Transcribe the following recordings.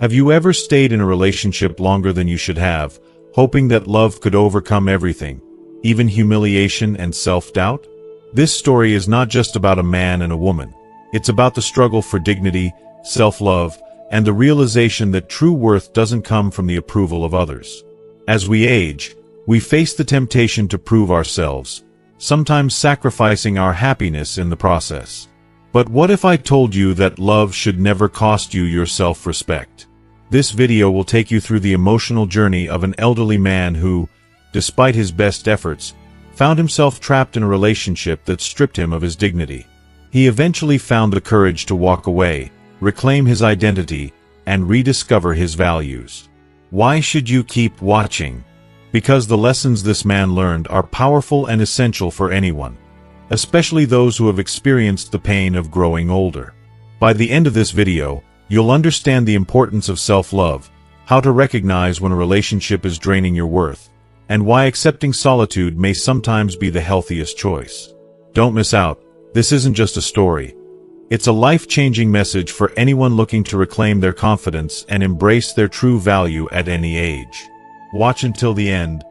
Have you ever stayed in a relationship longer than you should have, hoping that love could overcome everything, even humiliation and self-doubt? This story is not just about a man and a woman. It's about the struggle for dignity, self-love, and the realization that true worth doesn't come from the approval of others. As we age, we face the temptation to prove ourselves, sometimes sacrificing our happiness in the process. But what if I told you that love should never cost you your self-respect? This video will take you through the emotional journey of an elderly man who, despite his best efforts, found himself trapped in a relationship that stripped him of his dignity. He eventually found the courage to walk away, reclaim his identity, and rediscover his values. Why should you keep watching? Because the lessons this man learned are powerful and essential for anyone, especially those who have experienced the pain of growing older. By the end of this video, you'll understand the importance of self-love, how to recognize when a relationship is draining your worth, and why accepting solitude may sometimes be the healthiest choice. Don't miss out. This isn't just a story. It's a life-changing message for anyone looking to reclaim their confidence and embrace their true value at any age. Watch until the end,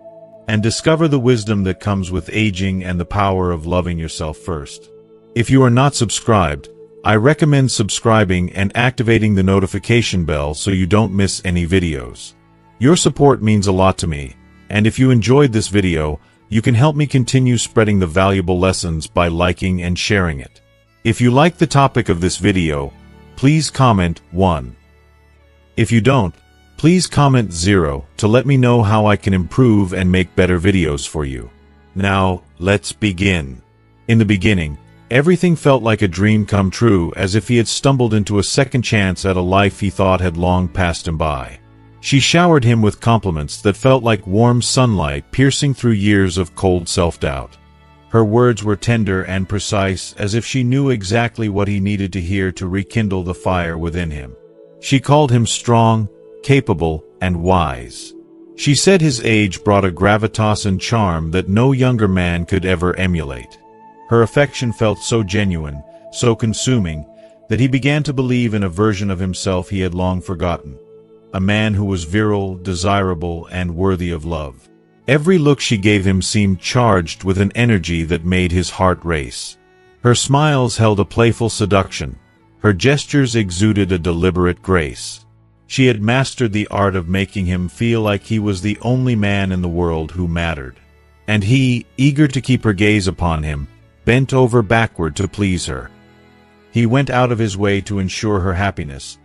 and discover the wisdom that comes with aging and the power of loving yourself first. If you are not subscribed, I recommend subscribing and activating the notification bell so you don't miss any videos. Your support means a lot to me, and if you enjoyed this video, you can help me continue spreading the valuable lessons by liking and sharing it. If you like the topic of this video, please comment 1. If you don't, please comment 0 to let me know how I can improve and make better videos for you. Now, let's begin. In the beginning, everything felt like a dream come true, as if he had stumbled into a second chance at a life he thought had long passed him by. She showered him with compliments that felt like warm sunlight piercing through years of cold self-doubt. Her words were tender and precise, as if she knew exactly what he needed to hear to rekindle the fire within him. She called him strong, capable, and wise. She said his age brought a gravitas and charm that no younger man could ever emulate. Her affection felt so genuine, so consuming, that he began to believe in a version of himself he had long forgotten. A man who was virile, desirable, and worthy of love. Every look she gave him seemed charged with an energy that made his heart race. Her smiles held a playful seduction. Her gestures exuded a deliberate grace. She had mastered the art of making him feel like he was the only man in the world who mattered. And he, eager to keep her gaze upon him, bent over backward to please her. He went out of his way to ensure her happiness,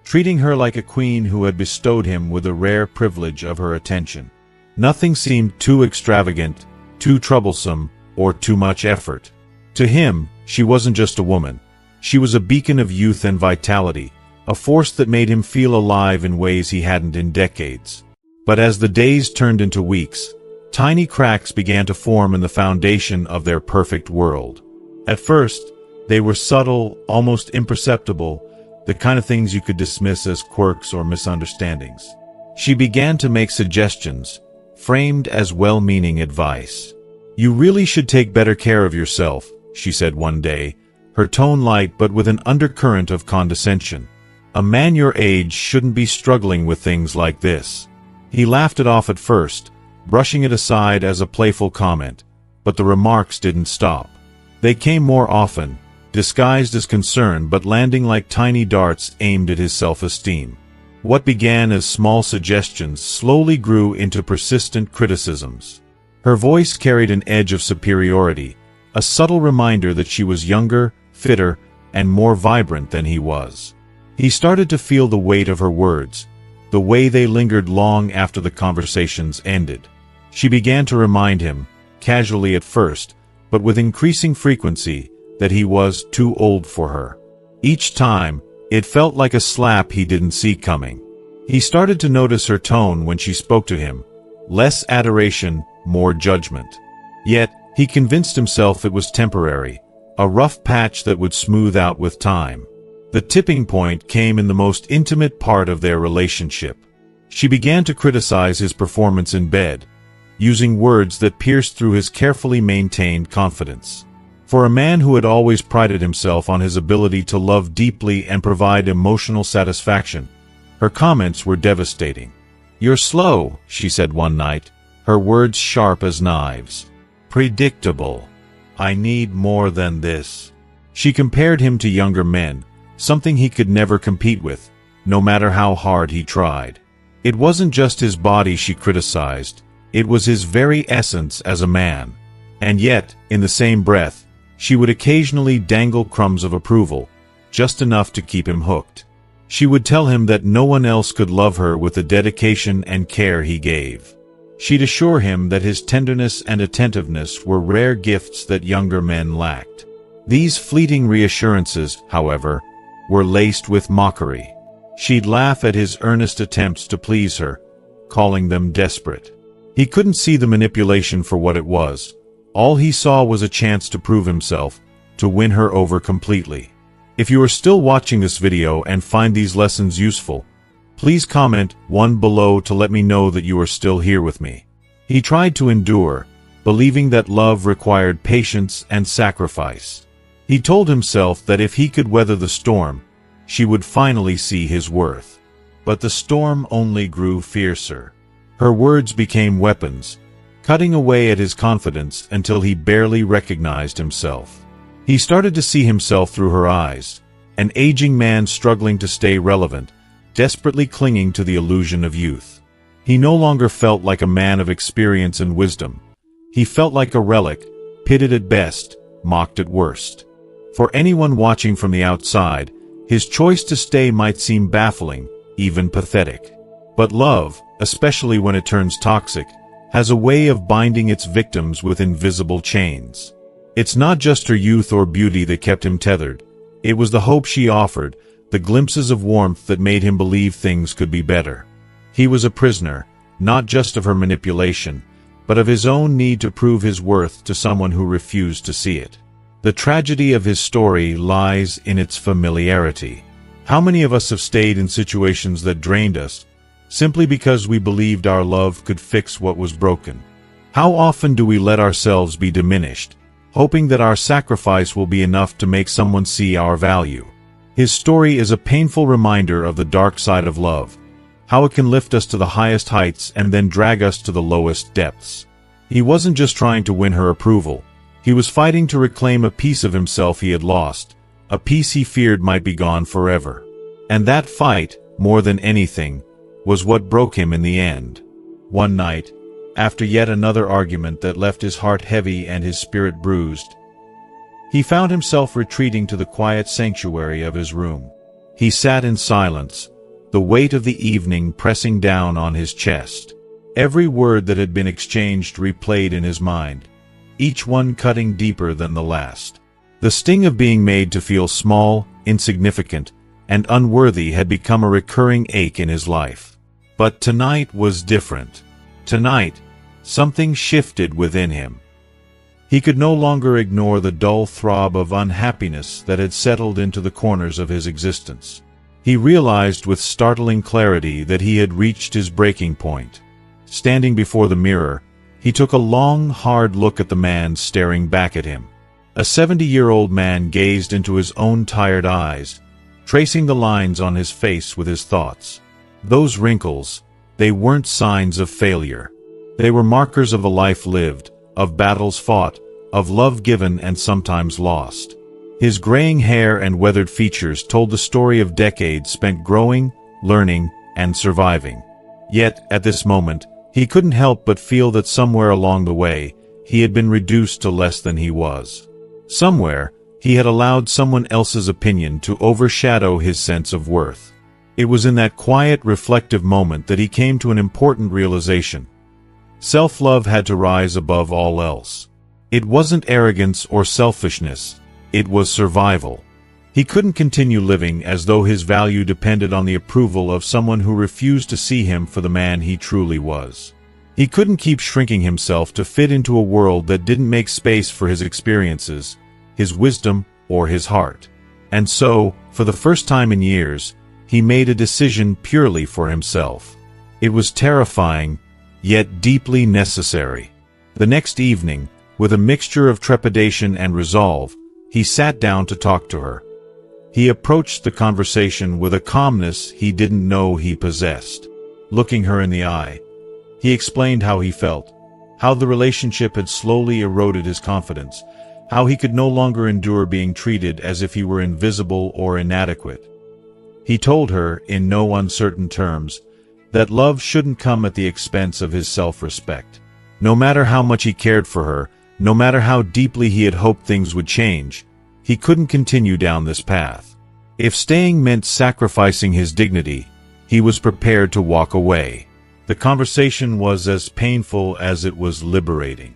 treating her like a queen who had bestowed him with the rare privilege of her attention. Nothing seemed too extravagant, too troublesome, or too much effort. To him, she wasn't just a woman. She was a beacon of youth and vitality, a force that made him feel alive in ways he hadn't in decades. But as the days turned into weeks, tiny cracks began to form in the foundation of their perfect world. At first, they were subtle, almost imperceptible, the kind of things you could dismiss as quirks or misunderstandings. She began to make suggestions, framed as well-meaning advice. "You really should take better care of yourself," she said one day, her tone light but with an undercurrent of condescension. "A man your age shouldn't be struggling with things like this." He laughed it off at first, brushing it aside as a playful comment, but the remarks didn't stop. They came more often, disguised as concern but landing like tiny darts aimed at his self-esteem. What began as small suggestions slowly grew into persistent criticisms. Her voice carried an edge of superiority, a subtle reminder that she was younger, fitter, and more vibrant than he was. He started to feel the weight of her words, the way they lingered long after the conversations ended. She began to remind him, casually at first, but with increasing frequency, that he was too old for her. Each time, it felt like a slap he didn't see coming. He started to notice her tone when she spoke to him, less adoration, more judgment. Yet, he convinced himself it was temporary, a rough patch that would smooth out with time. The tipping point came in the most intimate part of their relationship. She began to criticize his performance in bed, using words that pierced through his carefully maintained confidence. For a man who had always prided himself on his ability to love deeply and provide emotional satisfaction, Her comments were devastating. "You're slow," she said one night, her words sharp as knives. "Predictable. I need more than this." She compared him to younger men, something he could never compete with, no matter how hard he tried. It wasn't just his body she criticized, it was his very essence as a man. And yet, in the same breath, she would occasionally dangle crumbs of approval, just enough to keep him hooked. She would tell him that no one else could love her with the dedication and care he gave. She'd assure him that his tenderness and attentiveness were rare gifts that younger men lacked. These fleeting reassurances, however, were laced with mockery. She'd laugh at his earnest attempts to please her, calling them desperate. He couldn't see the manipulation for what it was. All he saw was a chance to prove himself, to win her over completely. If you are still watching this video and find these lessons useful, please comment 1 below to let me know that you are still here with me. He tried to endure, believing that love required patience and sacrifice. He told himself that if he could weather the storm, she would finally see his worth. But the storm only grew fiercer. Her words became weapons, cutting away at his confidence until he barely recognized himself. He started to see himself through her eyes, an aging man struggling to stay relevant, desperately clinging to the illusion of youth. He no longer felt like a man of experience and wisdom. He felt like a relic, pitted at best, mocked at worst. For anyone watching from the outside, his choice to stay might seem baffling, even pathetic. But love, especially when it turns toxic, has a way of binding its victims with invisible chains. It's not just her youth or beauty that kept him tethered. It was the hope she offered, the glimpses of warmth that made him believe things could be better. He was a prisoner, not just of her manipulation, but of his own need to prove his worth to someone who refused to see it. The tragedy of his story lies in its familiarity. How many of us have stayed in situations that drained us, simply because we believed our love could fix what was broken? How often do we let ourselves be diminished, hoping that our sacrifice will be enough to make someone see our value? His story is a painful reminder of the dark side of love, how it can lift us to the highest heights and then drag us to the lowest depths. He wasn't just trying to win her approval. He was fighting to reclaim a piece of himself he had lost, a piece he feared might be gone forever. And that fight, more than anything, was what broke him in the end. One night, after yet another argument that left his heart heavy and his spirit bruised, he found himself retreating to the quiet sanctuary of his room. He sat in silence, the weight of the evening pressing down on his chest. Every word that had been exchanged replayed in his mind, each one cutting deeper than the last. The sting of being made to feel small, insignificant, and unworthy had become a recurring ache in his life. But tonight was different. Tonight, something shifted within him. He could no longer ignore the dull throb of unhappiness that had settled into the corners of his existence. He realized with startling clarity that he had reached his breaking point. Standing before the mirror, he took a long, hard look at the man staring back at him. A 70-year-old man gazed into his own tired eyes, tracing the lines on his face with his thoughts. Those wrinkles, they weren't signs of failure. They were markers of a life lived, of battles fought, of love given and sometimes lost. His graying hair and weathered features told the story of decades spent growing, learning, and surviving. Yet, at this moment, he couldn't help but feel that somewhere along the way, he had been reduced to less than he was. Somewhere, he had allowed someone else's opinion to overshadow his sense of worth. It was in that quiet, reflective moment that he came to an important realization. Self-love had to rise above all else. It wasn't arrogance or selfishness, it was survival. He couldn't continue living as though his value depended on the approval of someone who refused to see him for the man he truly was. He couldn't keep shrinking himself to fit into a world that didn't make space for his experiences, his wisdom, or his heart. And so, for the first time in years, he made a decision purely for himself. It was terrifying, yet deeply necessary. The next evening, with a mixture of trepidation and resolve, he sat down to talk to her. He approached the conversation with a calmness he didn't know he possessed. Looking her in the eye, he explained how he felt, how the relationship had slowly eroded his confidence, how he could no longer endure being treated as if he were invisible or inadequate. He told her, in no uncertain terms, that love shouldn't come at the expense of his self-respect. No matter how much he cared for her, no matter how deeply he had hoped things would change, he couldn't continue down this path. If staying meant sacrificing his dignity, he was prepared to walk away. The conversation was as painful as it was liberating.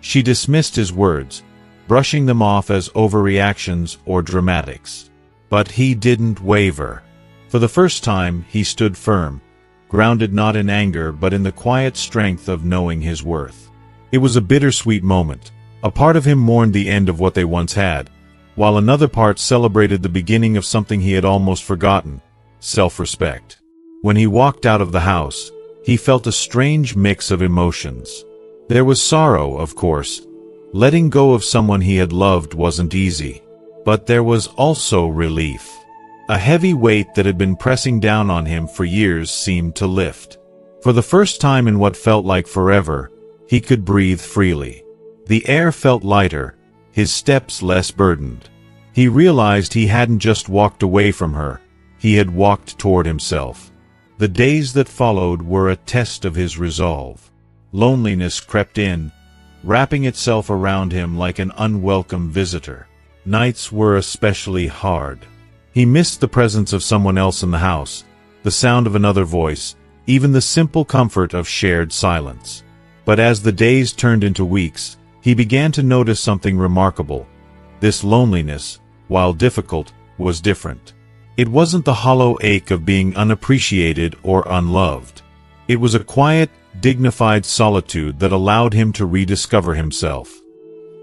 She dismissed his words, brushing them off as overreactions or dramatics. But he didn't waver. For the first time, he stood firm, grounded not in anger but in the quiet strength of knowing his worth. It was a bittersweet moment. A part of him mourned the end of what they once had, while another part celebrated the beginning of something he had almost forgotten: self-respect. When he walked out of the house, he felt a strange mix of emotions. There was sorrow, of course. Letting go of someone he had loved wasn't easy. But there was also relief. A heavy weight that had been pressing down on him for years seemed to lift. For the first time in what felt like forever, he could breathe freely. The air felt lighter, his steps less burdened. He realized he hadn't just walked away from her, he had walked toward himself. The days that followed were a test of his resolve. Loneliness crept in, wrapping itself around him like an unwelcome visitor. Nights were especially hard. He missed the presence of someone else in the house, the sound of another voice, even the simple comfort of shared silence. But as the days turned into weeks, he began to notice something remarkable. This loneliness, while difficult, was different. It wasn't the hollow ache of being unappreciated or unloved. It was a quiet, dignified solitude that allowed him to rediscover himself.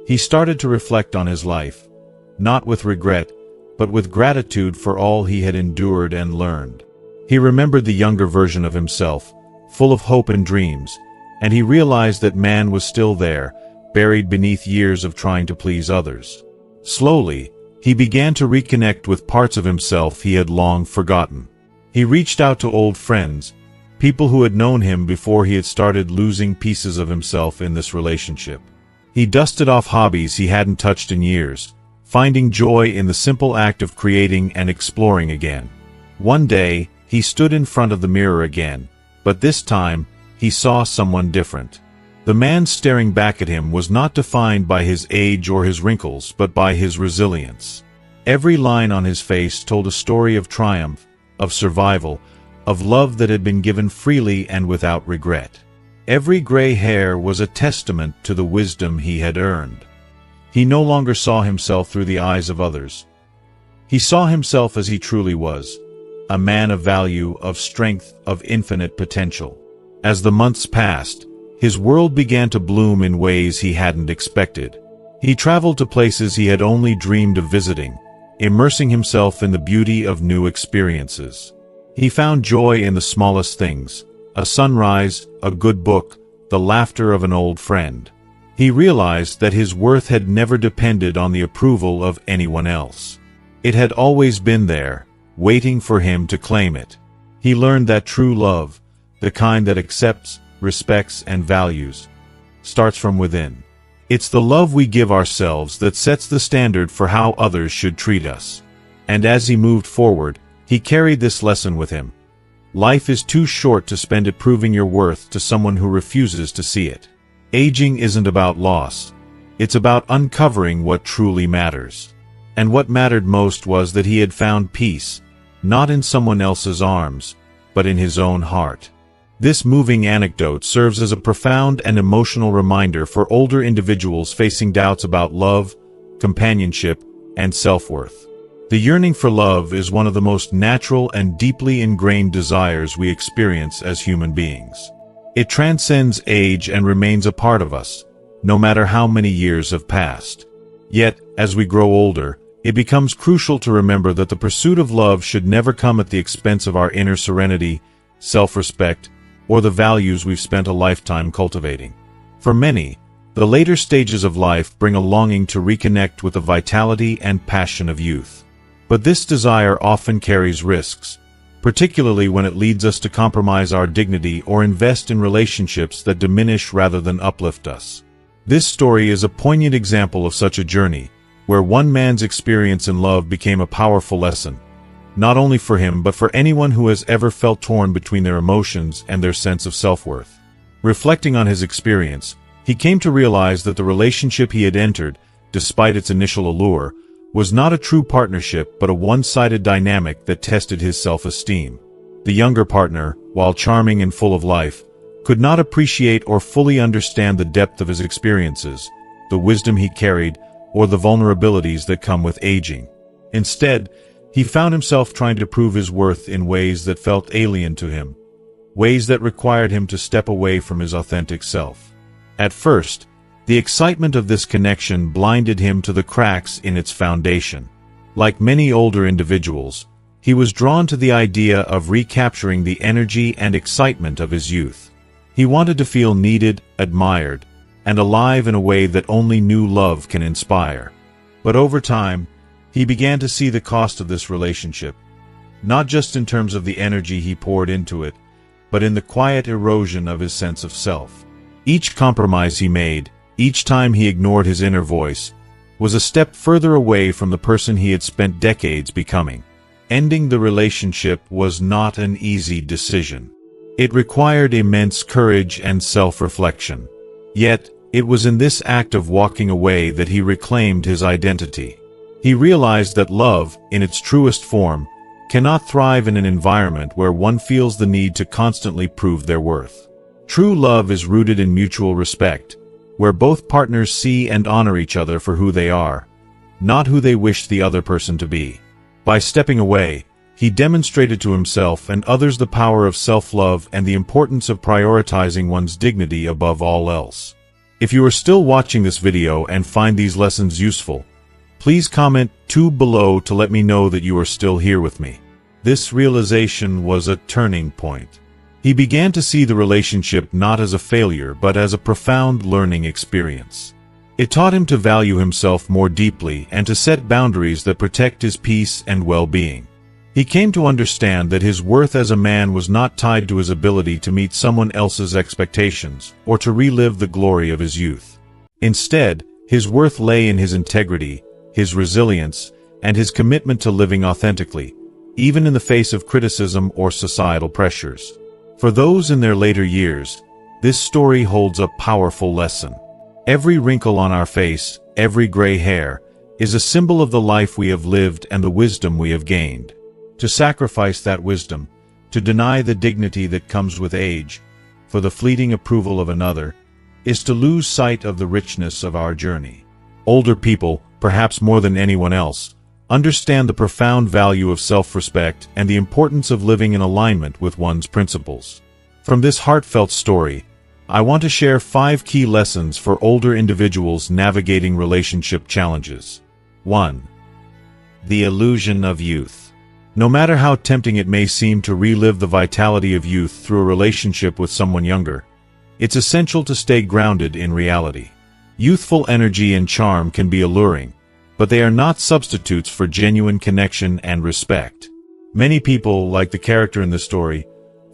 He started to reflect on his life, not with regret, but with gratitude for all he had endured and learned. He remembered the younger version of himself, full of hope and dreams, and he realized that man was still there, buried beneath years of trying to please others. Slowly, he began to reconnect with parts of himself he had long forgotten. He reached out to old friends, people who had known him before he had started losing pieces of himself in this relationship. He dusted off hobbies he hadn't touched in years, finding joy in the simple act of creating and exploring again. One day, he stood in front of the mirror again, but this time, he saw someone different. The man staring back at him was not defined by his age or his wrinkles, but by his resilience. Every line on his face told a story of triumph, of survival, of love that had been given freely and without regret. Every gray hair was a testament to the wisdom he had earned. He no longer saw himself through the eyes of others. He saw himself as he truly was, a man of value, of strength, of infinite potential. As the months passed, his world began to bloom in ways he hadn't expected. He traveled to places he had only dreamed of visiting, immersing himself in the beauty of new experiences. He found joy in the smallest things: a sunrise, a good book, the laughter of an old friend. He realized that his worth had never depended on the approval of anyone else. It had always been there, waiting for him to claim it. He learned that true love, the kind that accepts, respects, and values, starts from within. It's the love we give ourselves that sets the standard for how others should treat us. And as he moved forward, he carried this lesson with him. Life is too short to spend it proving your worth to someone who refuses to see it. Aging isn't about loss. It's about uncovering what truly matters. And what mattered most was that he had found peace, not in someone else's arms, but in his own heart. This moving anecdote serves as a profound and emotional reminder for older individuals facing doubts about love, companionship, and self-worth. The yearning for love is one of the most natural and deeply ingrained desires we experience as human beings. It transcends age and remains a part of us, no matter how many years have passed. Yet, as we grow older, it becomes crucial to remember that the pursuit of love should never come at the expense of our inner serenity, self-respect, or the values we've spent a lifetime cultivating. For many, the later stages of life bring a longing to reconnect with the vitality and passion of youth. But this desire often carries risks, particularly when it leads us to compromise our dignity or invest in relationships that diminish rather than uplift us. This story is a poignant example of such a journey, where one man's experience in love became a powerful lesson, not only for him but for anyone who has ever felt torn between their emotions and their sense of self-worth. Reflecting on his experience, he came to realize that the relationship he had entered, despite its initial allure, was not a true partnership but a one-sided dynamic that tested his self-esteem. The younger partner, while charming and full of life, could not appreciate or fully understand the depth of his experiences, the wisdom he carried, or the vulnerabilities that come with aging. Instead, he found himself trying to prove his worth in ways that felt alien to him, ways that required him to step away from his authentic self. At first, the excitement of this connection blinded him to the cracks in its foundation. Like many older individuals, he was drawn to the idea of recapturing the energy and excitement of his youth. He wanted to feel needed, admired, and alive in a way that only new love can inspire. But over time, he began to see the cost of this relationship, not just in terms of the energy he poured into it, but in the quiet erosion of his sense of self. Each compromise he made, each time he ignored his inner voice, was a step further away from the person he had spent decades becoming. Ending the relationship was not an easy decision. It required immense courage and self-reflection. Yet, it was in this act of walking away that he reclaimed his identity. He realized that love, in its truest form, cannot thrive in an environment where one feels the need to constantly prove their worth. True love is rooted in mutual respect, where both partners see and honor each other for who they are, not who they wish the other person to be. By stepping away, he demonstrated to himself and others the power of self-love and the importance of prioritizing one's dignity above all else. If you are still watching this video and find these lessons useful, please comment 2 below to let me know that you are still here with me. This realization was a turning point. He began to see the relationship not as a failure but as a profound learning experience. It taught him to value himself more deeply and to set boundaries that protect his peace and well-being. He came to understand that his worth as a man was not tied to his ability to meet someone else's expectations or to relive the glory of his youth. Instead, his worth lay in his integrity, his resilience, and his commitment to living authentically, even in the face of criticism or societal pressures. For those in their later years, this story holds a powerful lesson. Every wrinkle on our face, every gray hair, is a symbol of the life we have lived and the wisdom we have gained. To sacrifice that wisdom, to deny the dignity that comes with age, for the fleeting approval of another, is to lose sight of the richness of our journey. Older people, perhaps more than anyone else, understand the profound value of self-respect and the importance of living in alignment with one's principles. From this heartfelt story, I want to share 5 key lessons for older individuals navigating relationship challenges. 1. The illusion of youth. No matter how tempting it may seem to relive the vitality of youth through a relationship with someone younger, it's essential to stay grounded in reality. Youthful energy and charm can be alluring, but they are not substitutes for genuine connection and respect. Many people, like the character in the story,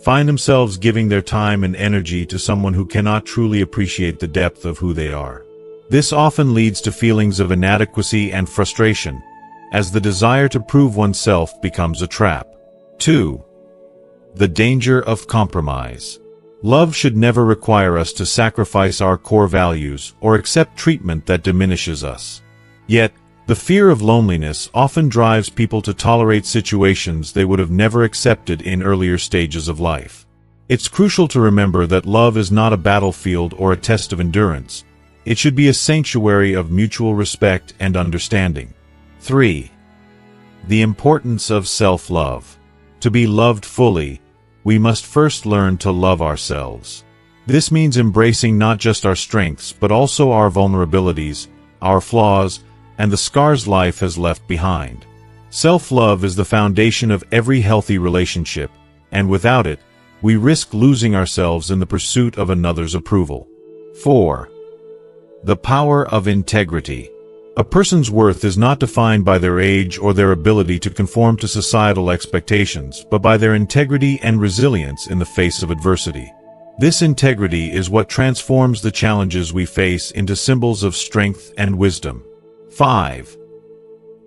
find themselves giving their time and energy to someone who cannot truly appreciate the depth of who they are. This often leads to feelings of inadequacy and frustration, as the desire to prove oneself becomes a trap. 2. The danger of compromise. Love should never require us to sacrifice our core values or accept treatment that diminishes us. Yet, the fear of loneliness often drives people to tolerate situations they would have never accepted in earlier stages of life. It's crucial to remember that love is not a battlefield or a test of endurance. It should be a sanctuary of mutual respect and understanding. 3. The importance of self-love. To be loved fully, we must first learn to love ourselves. This means embracing not just our strengths but also our vulnerabilities, our flaws, and the scars life has left behind. Self-love is the foundation of every healthy relationship, and without it, we risk losing ourselves in the pursuit of another's approval. 4. The power of integrity. A person's worth is not defined by their age or their ability to conform to societal expectations, but by their integrity and resilience in the face of adversity. This integrity is what transforms the challenges we face into symbols of strength and wisdom. 5.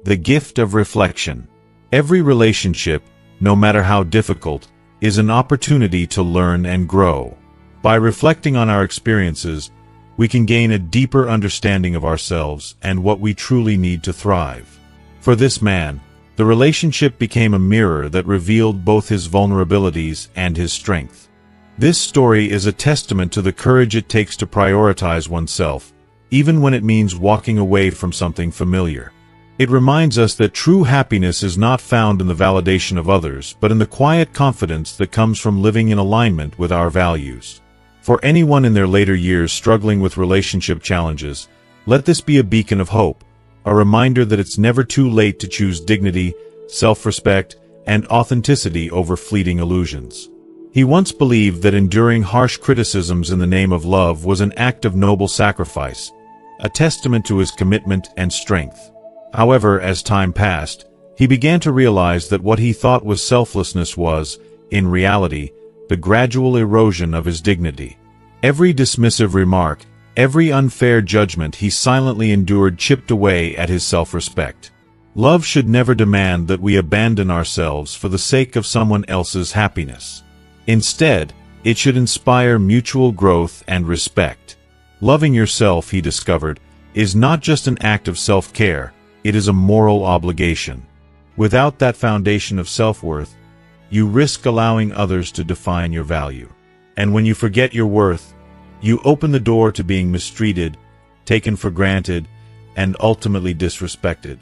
The gift of reflection. Every relationship, no matter how difficult, is an opportunity to learn and grow. By reflecting on our experiences, we can gain a deeper understanding of ourselves and what we truly need to thrive. For this man, the relationship became a mirror that revealed both his vulnerabilities and his strength. This story is a testament to the courage it takes to prioritize oneself, even when it means walking away from something familiar. It reminds us that true happiness is not found in the validation of others, but in the quiet confidence that comes from living in alignment with our values. For anyone in their later years struggling with relationship challenges, let this be a beacon of hope, a reminder that it's never too late to choose dignity, self-respect, and authenticity over fleeting illusions. He once believed that enduring harsh criticisms in the name of love was an act of noble sacrifice, a testament to his commitment and strength. However, as time passed, he began to realize that what he thought was selflessness was, in reality, the gradual erosion of his dignity. Every dismissive remark, every unfair judgment he silently endured chipped away at his self-respect. Love should never demand that we abandon ourselves for the sake of someone else's happiness. Instead, it should inspire mutual growth and respect. Loving yourself, he discovered, is not just an act of self-care, it is a moral obligation. Without that foundation of self-worth, you risk allowing others to define your value. And when you forget your worth, you open the door to being mistreated, taken for granted, and ultimately disrespected.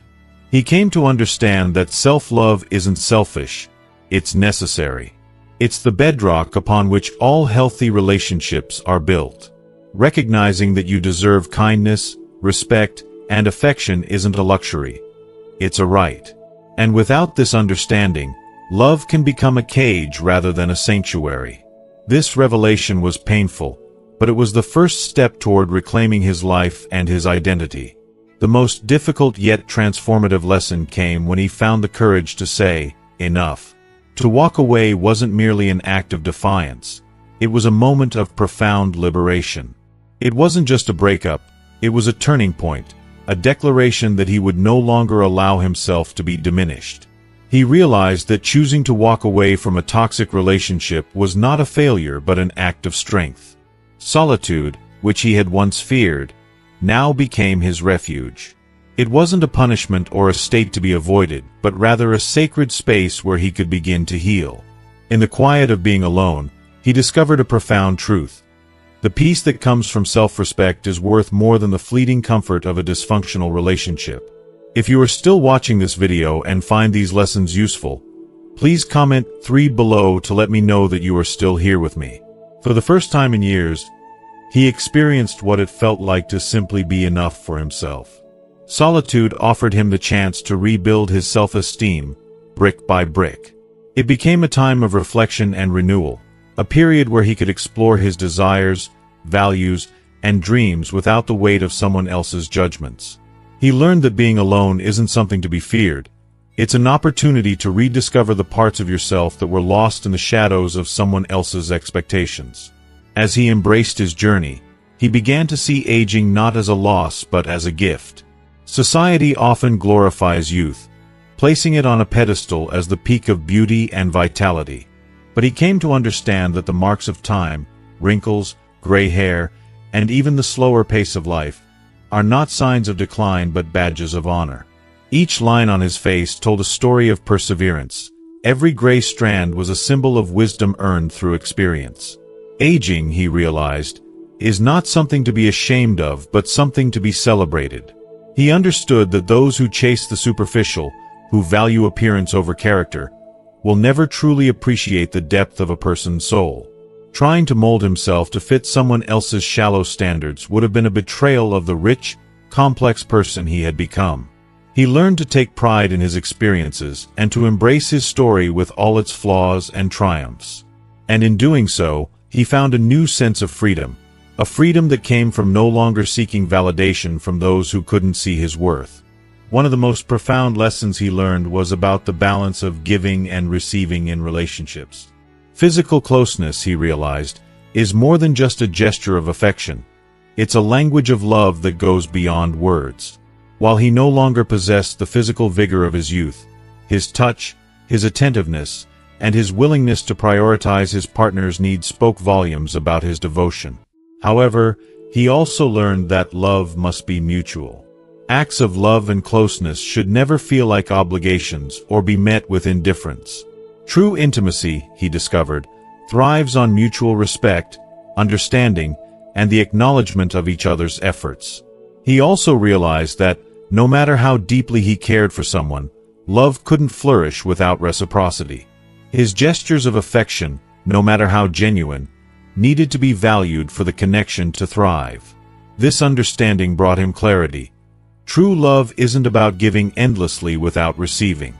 He came to understand that self-love isn't selfish, it's necessary. It's the bedrock upon which all healthy relationships are built. Recognizing that you deserve kindness, respect, and affection isn't a luxury. It's a right. And without this understanding, love can become a cage rather than a sanctuary. This revelation was painful, but it was the first step toward reclaiming his life and his identity. The most difficult yet transformative lesson came when he found the courage to say, "Enough." To walk away wasn't merely an act of defiance. It was a moment of profound liberation. It wasn't just a breakup, it was a turning point, a declaration that he would no longer allow himself to be diminished. He realized that choosing to walk away from a toxic relationship was not a failure but an act of strength. Solitude, which he had once feared, now became his refuge. It wasn't a punishment or a state to be avoided, but rather a sacred space where he could begin to heal. In the quiet of being alone, he discovered a profound truth. The peace that comes from self-respect is worth more than the fleeting comfort of a dysfunctional relationship. If you are still watching this video and find these lessons useful, please comment 3 below to let me know that you are still here with me. For the first time in years, he experienced what it felt like to simply be enough for himself. Solitude offered him the chance to rebuild his self-esteem, brick by brick. It became a time of reflection and renewal, a period where he could explore his desires, values, and dreams without the weight of someone else's judgments. He learned that being alone isn't something to be feared. It's an opportunity to rediscover the parts of yourself that were lost in the shadows of someone else's expectations. As he embraced his journey, he began to see aging not as a loss but as a gift. Society often glorifies youth, placing it on a pedestal as the peak of beauty and vitality. But he came to understand that the marks of time, wrinkles, gray hair, and even the slower pace of life, are not signs of decline but badges of honor. Each line on his face told a story of perseverance. Every gray strand was a symbol of wisdom earned through experience. Aging, he realized, is not something to be ashamed of but something to be celebrated. He understood that those who chase the superficial, who value appearance over character, will never truly appreciate the depth of a person's soul. Trying to mold himself to fit someone else's shallow standards would have been a betrayal of the rich, complex person he had become. He learned to take pride in his experiences and to embrace his story with all its flaws and triumphs. And in doing so, he found a new sense of freedom, A freedom that came from no longer seeking validation from those who couldn't see his worth. One of the most profound lessons he learned was about the balance of giving and receiving in relationships. Physical closeness, he realized, is more than just a gesture of affection. It's a language of love that goes beyond words. While he no longer possessed the physical vigor of his youth, his touch, his attentiveness, and his willingness to prioritize his partner's needs spoke volumes about his devotion. However, he also learned that love must be mutual. Acts of love and closeness should never feel like obligations or be met with indifference. True intimacy, he discovered, thrives on mutual respect, understanding, and the acknowledgement of each other's efforts. He also realized that, no matter how deeply he cared for someone, love couldn't flourish without reciprocity. His gestures of affection, no matter how genuine, needed to be valued for the connection to thrive. This understanding brought him clarity. True love isn't about giving endlessly without receiving.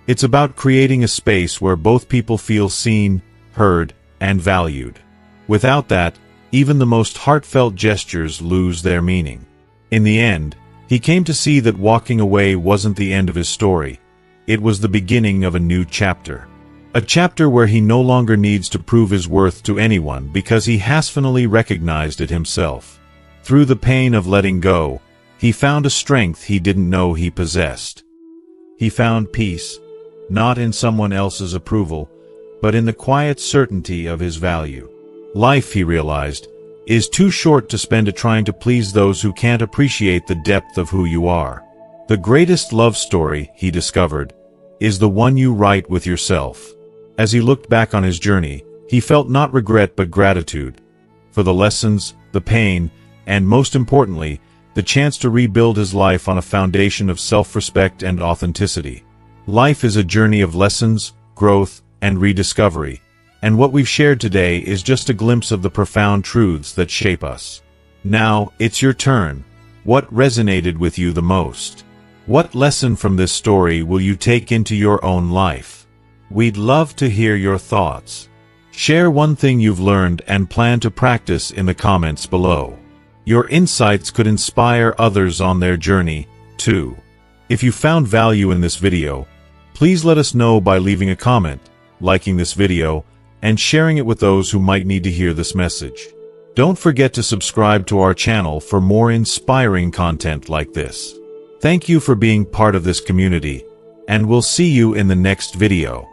It's about creating a space where both people feel seen, heard, and valued. Without that, even the most heartfelt gestures lose their meaning. In the end, he came to see that walking away wasn't the end of his story. It was the beginning of a new chapter. A chapter where he no longer needs to prove his worth to anyone because he has finally recognized it himself. Through the pain of letting go, he found a strength he didn't know he possessed. He found peace, not in someone else's approval, but in the quiet certainty of his value. Life, he realized, is too short to spend it trying to please those who can't appreciate the depth of who you are. The greatest love story, he discovered, is the one you write with yourself. As he looked back on his journey, he felt not regret but gratitude for the lessons, the pain, and most importantly, the chance to rebuild his life on a foundation of self-respect and authenticity. Life is a journey of lessons, growth, and rediscovery, and what we've shared today is just a glimpse of the profound truths that shape us. Now, it's your turn. What resonated with you the most? What lesson from this story will you take into your own life? We'd love to hear your thoughts. Share one thing you've learned and plan to practice in the comments below. Your insights could inspire others on their journey, too. If you found value in this video, please let us know by leaving a comment, liking this video, and sharing it with those who might need to hear this message. Don't forget to subscribe to our channel for more inspiring content like this. Thank you for being part of this community, and we'll see you in the next video.